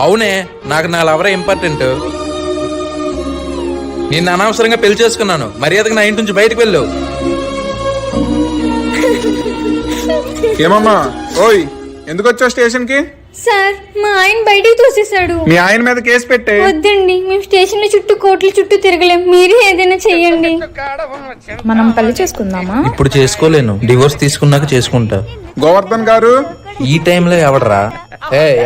అవునే, నాకు నా లవరే ఇంపార్టెంట్. నిన్ను అనవసరంగా పెళ్లి చేసుకున్నాను. మర్యాదగా నా ఇంటి నుంచి బయటకు వెళ్ళు. ఏమమ్మా? ఓయ్, ఎందుకు వచ్చావు స్టేషన్ కి? సార్, మా ఆయన బయటికి తోసేశాడు. మీ ఆయన మీద కేసు పెట్టే. వద్దండి, మేము స్టేషన్ చుట్టూ కోట్ల చుట్టూ తిరగలేం. మీరే ఏదైనా చెయ్యండి. మనం పెళ్లి చేసుకుందామా? ఇప్పుడు చేసుకోలేను, డివోర్స్ తీసుకున్నాక చేసుకుంటా. గోవర్ధన్ గారు, ఈ టైంలో ఎవడరా?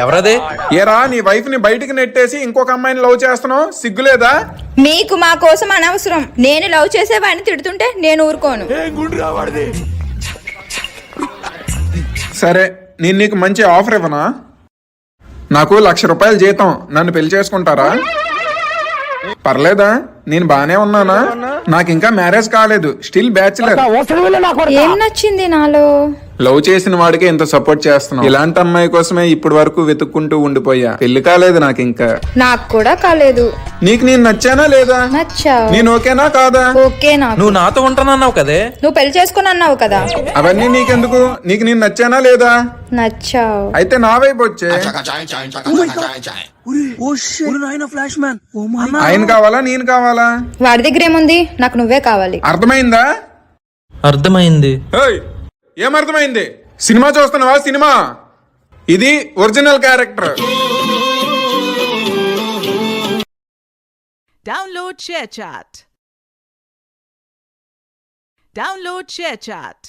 ఎవరదే? ఏరా, నీ వైఫ్ ని బయటికి నెట్టేసి ఇంకొక అమ్మాయిని లవ్ చేస్తున్నావు, సిగ్గులేదా? మీకు మా కోసం అనవసరం. నేను లవ్ చేసేవాడిని తిడుతుంటే నేను ఊరుకోను. సరే, నేను నీకు మంచి ఆఫర్ ఇవ్వనా? నాకు 1,00,000 రూపాయలు జీతం. నన్ను పెళ్లి చేసుకుంటారా? పర్లేదా? నేను బానే ఉన్నానా? నాకు ఇంకా మ్యారేజ్ కాలేదు, స్టిల్ బ్యాచులర్. ఏం నచ్చింది నాలో? లవ్ చేసిన వాడికి ఇంత సపోర్ట్ చేస్తున్నావు. ఇలాంటి అమ్మాయి కోసమే ఇప్పటి వరకు వెతుక్కుంటూ ఉండిపోయా. పెళ్లి కాలేదు నాకు ఇంకా. నాకు కూడా కాలేదు. నీకు నేను నచ్చానా లేదా? నచ్చావు. నేను ఓకేనా కాదా? ఓకే. నాకు నువ్వు నాతో ఉంటానన్నావు కదే. నువ్వు పెళ్లి చేసుకుని అన్నావు కదా. అవన్నీ నీకెందుకు? నీకు నేను నచ్చానా లేదా? నచ్చావు. అయితే నా వైపు వచ్చే. ఆయన కావాలా నేను కావాలా? వాడి దగ్గర ఏముంది? నాకు నువ్వే కావాలి. అర్థమైందా? అర్థమైంది. ఏయ్, ఏమర్థమైంది? సినిమా చూస్తున్నావా? సినిమా ఇది ఒరిజినల్ క్యారెక్టర్. Download ShareChat.